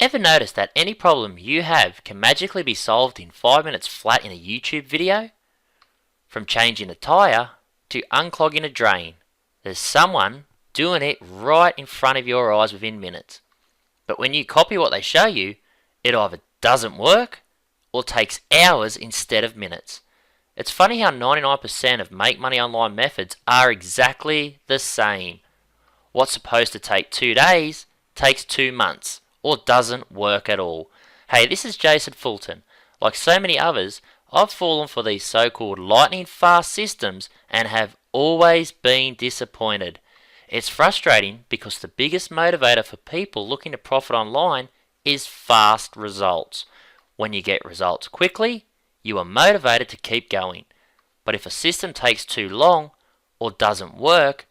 Ever notice that any problem you have can magically be solved in 5 minutes flat in a YouTube video? From changing a tyre to unclogging a drain, there's someone doing it right in front of your eyes within minutes. But when you copy what they show you, it either doesn't work or takes hours instead of minutes. It's funny how 99% of make money online methods are exactly the same. What's supposed to take 2 days takes 2 months or doesn't work at all. Hey, this is Jason Fulton. Like so many others, I've fallen for these so-called lightning fast systems and have always been disappointed. It's frustrating because the biggest motivator for people looking to profit online is fast results. When you get results quickly, you are motivated to keep going. But if a system takes too long or doesn't work,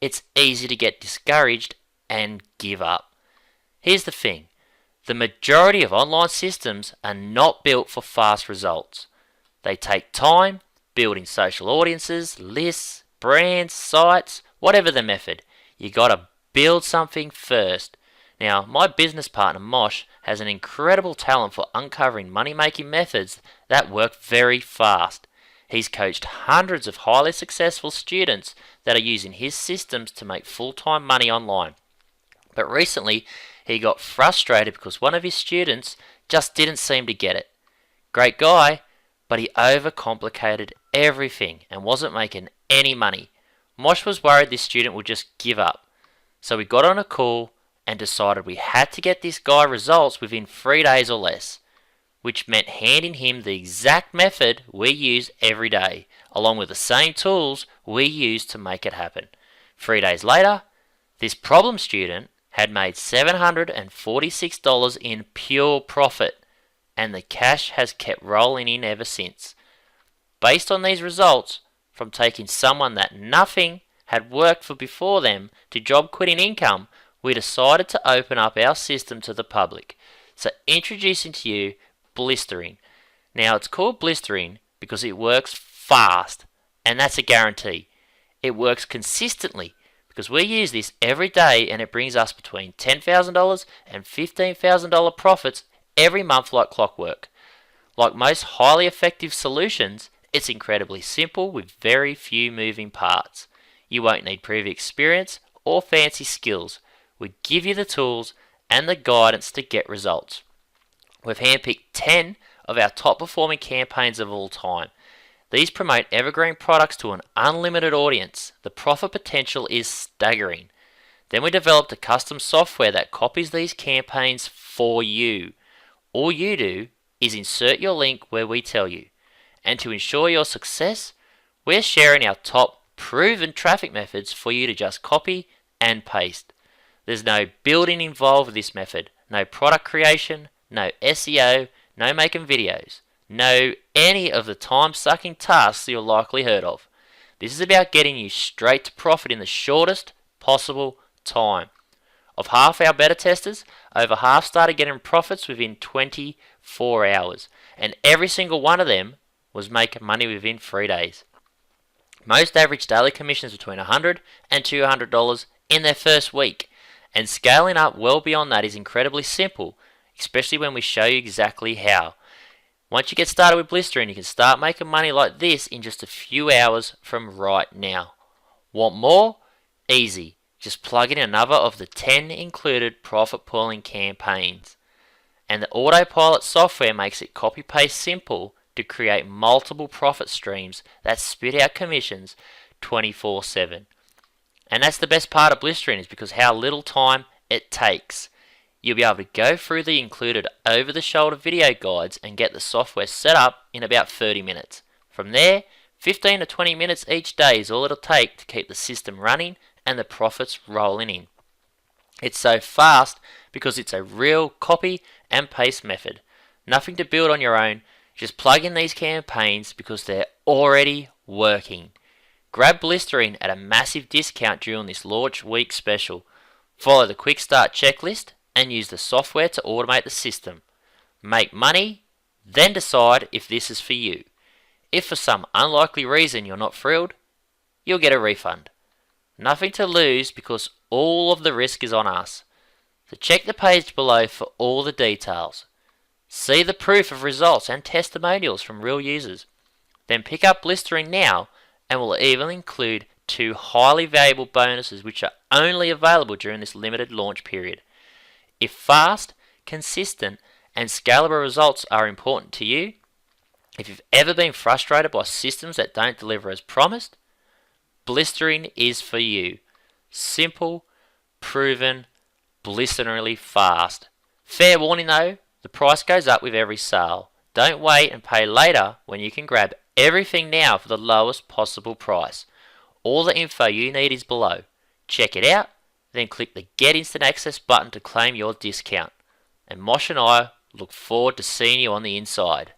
it's easy to get discouraged and give up. Here's the thing. The majority of online systems are not built for fast results. They take time, building social audiences, lists, brands, sites, whatever the method. You gotta build something first. Now, my business partner Mosh has an incredible talent for uncovering money-making methods that work very fast. He's coached hundreds of highly successful students that are using his systems to make full-time money online. But recently, he got frustrated because one of his students just didn't seem to get it. Great guy, but he overcomplicated everything and wasn't making any money. Mosh was worried this student would just give up. So we got on a call and decided we had to get this guy results within 3 days or less, which meant handing him the exact method we use every day, along with the same tools we use to make it happen. 3 days later, this problem student had made $746 in pure profit, and the cash has kept rolling in ever since. Based on these results, from taking someone that nothing had worked for before them to job quitting income, we decided to open up our system to the public. So introducing to you Blistering. Now it's called Blistering because it works fast, and that's a guarantee. It works consistently because we use this every day, and it brings us between $10,000 and $15,000 profits every month like clockwork. Like most highly effective solutions, it's incredibly simple with very few moving parts. You won't need previous experience or fancy skills. We give you the tools and the guidance to get results. We've handpicked 10 of our top performing campaigns of all time. These promote evergreen products to an unlimited audience. The profit potential is staggering. Then we developed a custom software that copies these campaigns for you. All you do is insert your link where we tell you. And to ensure your success, we're sharing our top proven traffic methods for you to just copy and paste. There's no building involved with this method, no product creation, no SEO, no making videos, no any of the time-sucking tasks you're likely heard of. This is about getting you straight to profit in the shortest possible time. Of half our beta testers, over half started getting profits within 24 hours, and every single one of them was making money within 3 days. Most average daily commissions between $100 and $200 in their first week, and scaling up well beyond that is incredibly simple, especially when we show you exactly how. Once you get started with Blistering, you can start making money like this in just a few hours from right now. Want more? Easy. Just plug in another of the 10 included profit pooling campaigns. And the autopilot software makes it copy-paste simple to create multiple profit streams that spit out commissions 24/7. And that's the best part of Blistering, is because how little time it takes. You'll be able to go through the included over-the-shoulder video guides and get the software set up in about 30 minutes. From there, 15 to 20 minutes each day is all it'll take to keep the system running and the profits rolling in. It's so fast because it's a real copy and paste method. Nothing to build on your own, just plug in these campaigns because they're already working. Grab Blistering at a massive discount during this launch week special. Follow the quick start checklist and use the software to automate the system. Make money, then decide if this is for you. If for some unlikely reason you're not thrilled, you'll get a refund. Nothing to lose because all of the risk is on us. So check the page below for all the details. See the proof of results and testimonials from real users. Then pick up Blistering now, and we'll even include 2 highly valuable bonuses which are only available during this limited launch period. If fast, consistent, and scalable results are important to you, if you've ever been frustrated by systems that don't deliver as promised, Blistering is for you. Simple, proven, blisteringly fast. Fair warning though, the price goes up with every sale. Don't wait and pay later when you can grab everything now for the lowest possible price. All the info you need is below. Check it out, then click the Get Instant Access button to claim your discount. And Mosh and I look forward to seeing you on the inside.